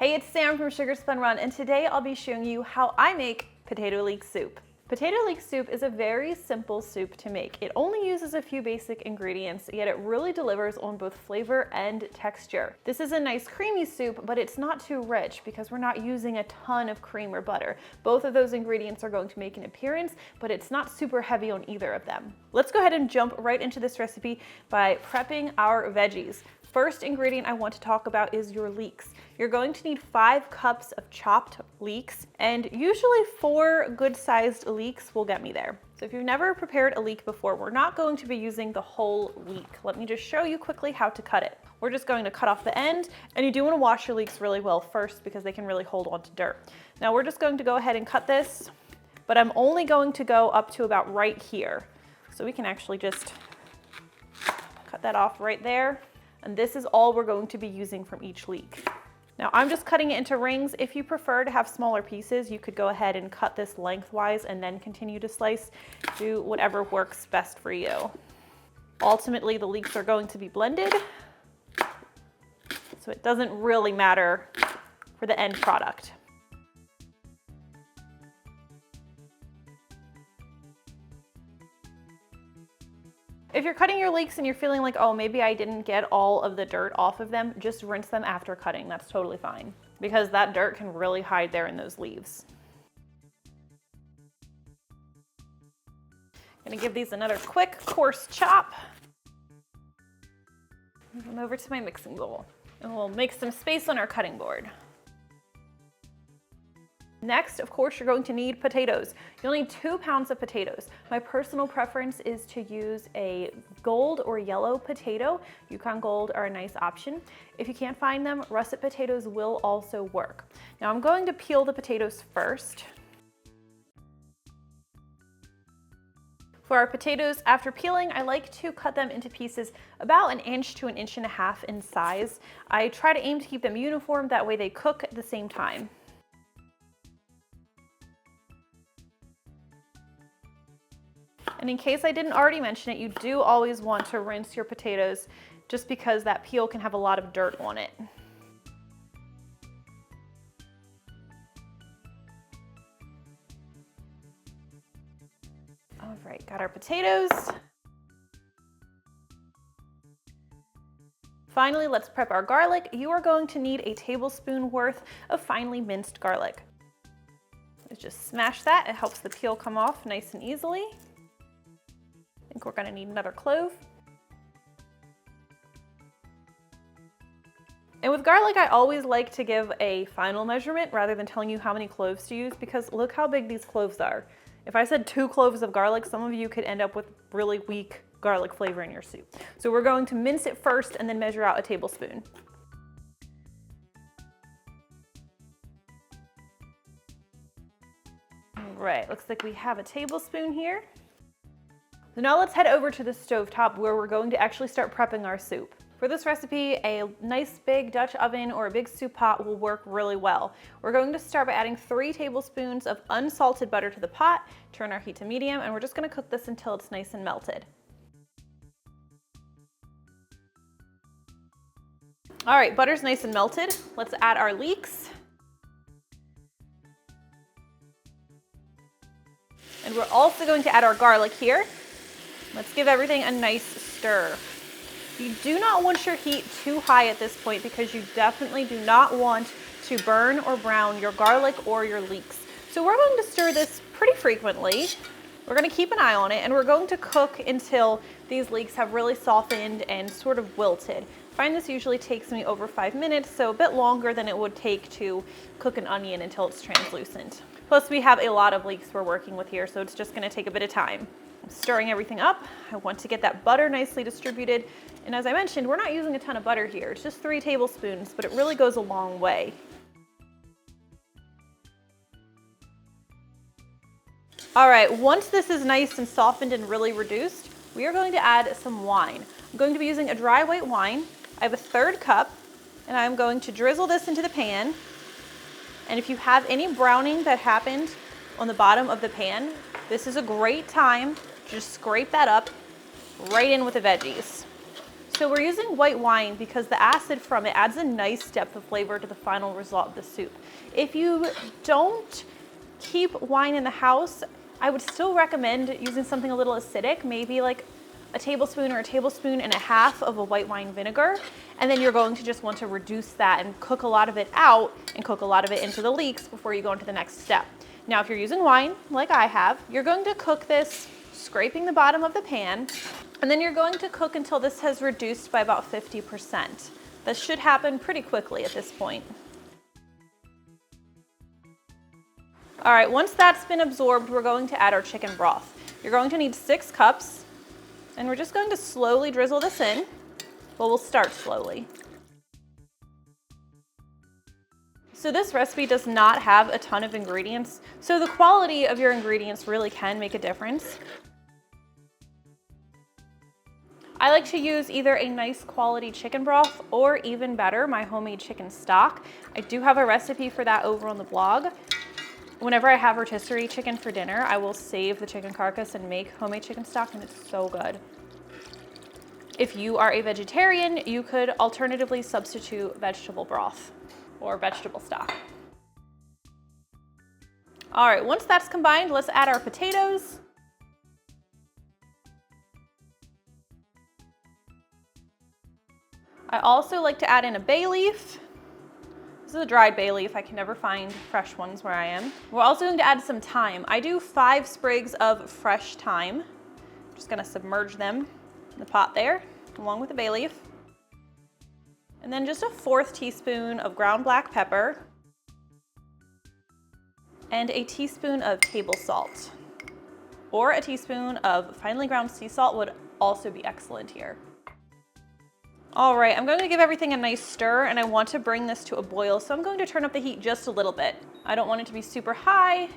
Hey, it's Sam from Sugar Spun Run, and today I'll be showing you how I make potato leek soup. Potato leek soup is a very simple soup to make. It only uses a few basic ingredients, yet it really delivers on both flavor and texture. This is a nice creamy soup, but it's not too rich because we're not using a ton of cream or butter. Both of those ingredients are going to make an appearance, but it's not super heavy on either of them. Let's go ahead and jump right into this recipe by prepping our veggies. First ingredient I want to talk about is your leeks. You're going to need 5 cups of chopped leeks, and usually 4 good-sized leeks will get me there. So if you've never prepared a leek before, we're not going to be using the whole leek. Let me just show you quickly how to cut it. We're just going to cut off the end, and you do want to wash your leeks really well first because they can really hold on to dirt. Now we're just going to go ahead and cut this, but I'm only going to go up to about right here. So we can actually just cut that off right there. And this is all we're going to be using from each leek. Now I'm just cutting it into rings. If you prefer to have smaller pieces, you could go ahead and cut this lengthwise and then continue to slice. Do whatever works best for you. Ultimately, the leeks are going to be blended, so it doesn't really matter for the end product. If you're cutting your leeks and you're feeling like, oh, maybe I didn't get all of the dirt off of them, just rinse them after cutting. That's totally fine because that dirt can really hide there in those leaves. Gonna give these another quick, coarse chop. Move them over to my mixing bowl, and we'll make some space on our cutting board. Next, of course, you're going to need potatoes. You'll need 2 pounds of potatoes. My personal preference is to use a gold or yellow potato. Yukon Gold are a nice option. If you can't find them, russet potatoes will also work. Now I'm going to peel the potatoes first. For our potatoes, after peeling, I like to cut them into pieces about 1 inch to 1.5 inches in size. I try to aim to keep them uniform, that way they cook at the same time. And in case I didn't already mention it, you do always want to rinse your potatoes just because that peel can have a lot of dirt on it. All right, got our potatoes. Finally, let's prep our garlic. You are going to need a tablespoon worth of finely minced garlic. Let's just smash that. It helps the peel come off nice and easily. I think we're going to need another clove. And with garlic, I always like to give a final measurement rather than telling you how many cloves to use because look how big these cloves are. If I said 2 cloves of garlic, some of you could end up with really weak garlic flavor in your soup. So we're going to mince it first and then measure out a tablespoon. All right, looks like we have a tablespoon here. So now let's head over to the stovetop where we're going to actually start prepping our soup. For this recipe, a nice big Dutch oven or a big soup pot will work really well. We're going to start by adding 3 tablespoons of unsalted butter to the pot, turn our heat to medium, and we're just going to cook this until it's nice and melted. All right, butter's nice and melted. Let's add our leeks. And we're also going to add our garlic here. Let's give everything a nice stir. You do not want your heat too high at this point because you definitely do not want to burn or brown your garlic or your leeks. So we're going to stir this pretty frequently. We're going to keep an eye on it and we're going to cook until these leeks have really softened and sort of wilted. I find this usually takes me over 5 minutes, so a bit longer than it would take to cook an onion until it's translucent. Plus we have a lot of leeks we're working with here, so it's just going to take a bit of time. I'm stirring everything up. I want to get that butter nicely distributed. And as I mentioned, we're not using a ton of butter here. It's just 3 tablespoons, but it really goes a long way. All right, once this is nice and softened and really reduced, we are going to add some wine. I'm going to be using a dry white wine. I have a 1/3 cup, and I'm going to drizzle this into the pan. And if you have any browning that happened on the bottom of the pan, this is a great time to just scrape that up right in with the veggies. So we're using white wine because the acid from it adds a nice depth of flavor to the final result of the soup. If you don't keep wine in the house, I would still recommend using something a little acidic, maybe like a tablespoon or a tablespoon and a half of a white wine vinegar. And then you're going to just want to reduce that and cook a lot of it out and cook a lot of it into the leeks before you go into the next step. Now, if you're using wine, like I have, you're going to cook this scraping the bottom of the pan, and then you're going to cook until this has reduced by about 50%. This should happen pretty quickly at this point. All right, once that's been absorbed, we're going to add our chicken broth. You're going to need 6 cups, and we're just going to slowly drizzle this in. Well, we'll start slowly. So this recipe does not have a ton of ingredients, so the quality of your ingredients really can make a difference. I like to use either a nice quality chicken broth or even better, my homemade chicken stock. I do have a recipe for that over on the blog. Whenever I have rotisserie chicken for dinner, I will save the chicken carcass and make homemade chicken stock, and it's so good. If you are a vegetarian, you could alternatively substitute vegetable broth or vegetable stock. All right, once that's combined, let's add our potatoes. I also like to add in a bay leaf. This is a dried bay leaf. I can never find fresh ones where I am. We're also going to add some thyme. I do 5 sprigs of fresh thyme. I'm just gonna submerge them in the pot there, along with the bay leaf. And then just a 1/4 teaspoon of ground black pepper and a teaspoon of table salt, or a teaspoon of finely ground sea salt would also be excellent here. All right, I'm going to give everything a nice stir, and I want to bring this to a boil, so I'm going to turn up the heat just a little bit. I don't want it to be super high,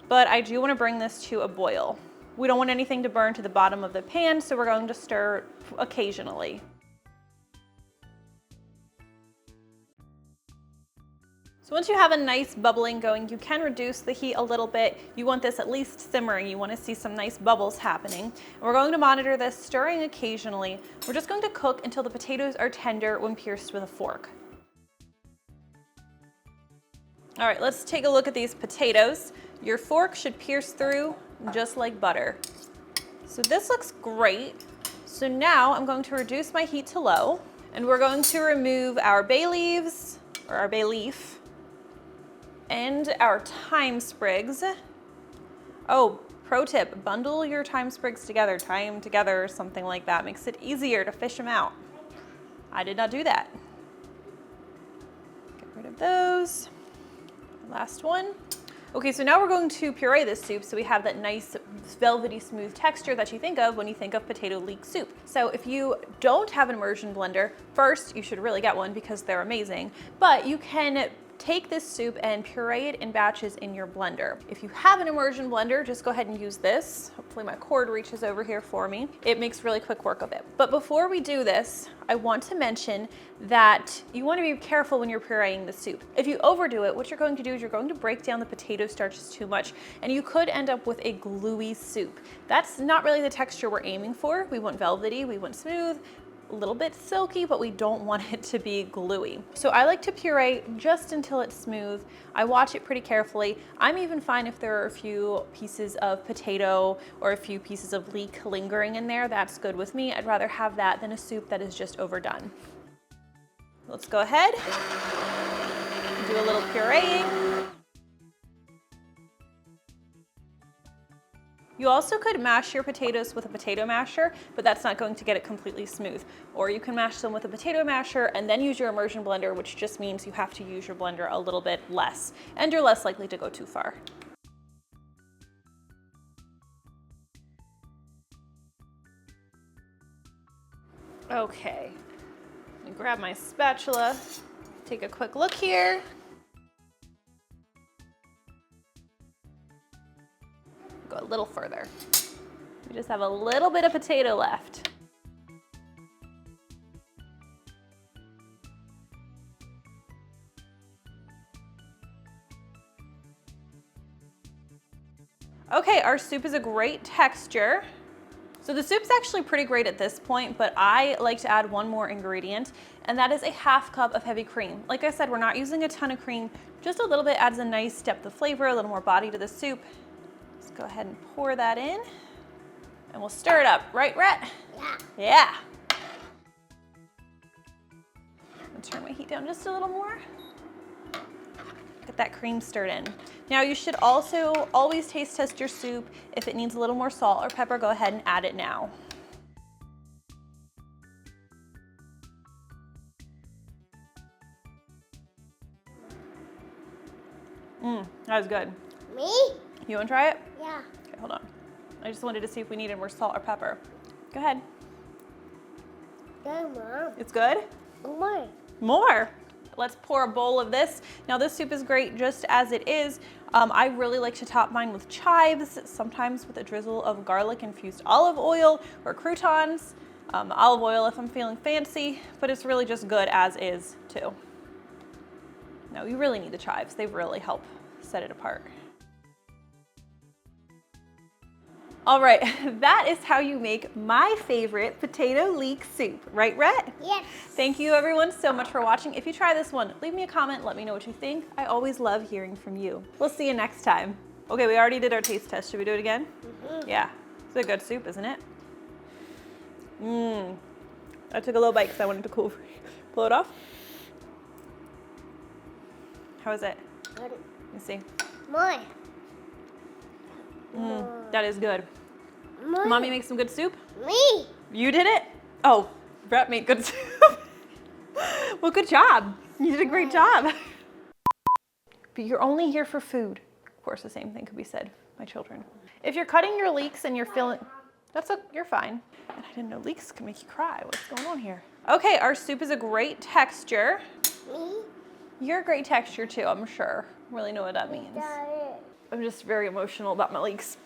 but I do want to bring this to a boil. We don't want anything to burn to the bottom of the pan, so we're going to stir occasionally. So once you have a nice bubbling going, you can reduce the heat a little bit. You want this at least simmering. You want to see some nice bubbles happening. And we're going to monitor this, stirring occasionally. We're just going to cook until the potatoes are tender when pierced with a fork. All right, let's take a look at these potatoes. Your fork should pierce through just like butter. So this looks great. So now I'm going to reduce my heat to low, and we're going to remove our bay leaves, or our bay leaf, and our thyme sprigs. Oh, pro tip, bundle your thyme sprigs together, tie them together or something like that. Makes it easier to fish them out. I did not do that. Get rid of those. Last one. Okay, so now we're going to puree this soup so we have that nice velvety smooth texture that you think of when you think of potato leek soup. So if you don't have an immersion blender, first you should really get one because they're amazing, but you can take this soup and puree it in batches in your blender. If you have an immersion blender, just go ahead and use this. Hopefully my cord reaches over here for me. It makes really quick work of it. But before we do this, I want to mention that you want to be careful when you're pureeing the soup. If you overdo it, what you're going to do is you're going to break down the potato starches too much, and you could end up with a gluey soup. That's not really the texture we're aiming for. We want velvety, we want smooth, a little bit silky, but we don't want it to be gluey. So I like to puree just until it's smooth. I watch it pretty carefully. I'm even fine if there are a few pieces of potato or a few pieces of leek lingering in there. That's good with me. I'd rather have that than a soup that is just overdone. Let's go ahead and do a little pureeing. You also could mash your potatoes with a potato masher, but that's not going to get it completely smooth. Or you can mash them with a potato masher and then use your immersion blender, which just means you have to use your blender a little bit less, and you're less likely to go too far. Okay, let me grab my spatula, take a quick look here. Go a little further. We just have a little bit of potato left. Okay, our soup is a great texture. So the soup's actually pretty great at this point, but I like to add one more ingredient, and that is a 1/2 cup of heavy cream. Like I said, we're not using a ton of cream, just a little bit adds a nice depth of flavor, a little more body to the soup. Let's go ahead and pour that in, and we'll stir it up, right, Rhett? Yeah. Yeah. I'll turn my heat down just a little more. Get that cream stirred in. Now you should also always taste test your soup. If it needs a little more salt or pepper, go ahead and add it now. That was good. Me? You wanna try it? Yeah. Okay, hold on. I just wanted to see if we needed more salt or pepper. Go ahead. Good, Mom. It's good? More. More. Let's pour a bowl of this. Now this soup is great just as it is. I really like to top mine with chives, sometimes with a drizzle of garlic infused olive oil or croutons. Olive oil if I'm feeling fancy, but it's really just good as is too. No, you really need the chives. They really help set it apart. All right, that is how you make my favorite potato leek soup, right, Rhett? Yes. Thank you everyone so much for watching. If you try this one, leave me a comment, let me know what you think. I always love hearing from you. We'll see you next time. Okay, we already did our taste test. Should we do it again? Mm-hmm. Yeah, it's a good soup, isn't it? I took a little bite because I wanted to cool. Pull it off. How is it? Good. Let me see. More. That is good. More. Mommy makes some good soup? Me. You did it? Oh, Brett made good soup. Well, good job. You did a great job. But you're only here for food. Of course, the same thing could be said, my children. If you're cutting your leeks and you're feeling, you're fine. And I didn't know leeks can make you cry. What's going on here? Okay, our soup is a great texture. Me. You're a great texture too, I'm sure. Really know what that means. Got it. I'm just very emotional about my leeks.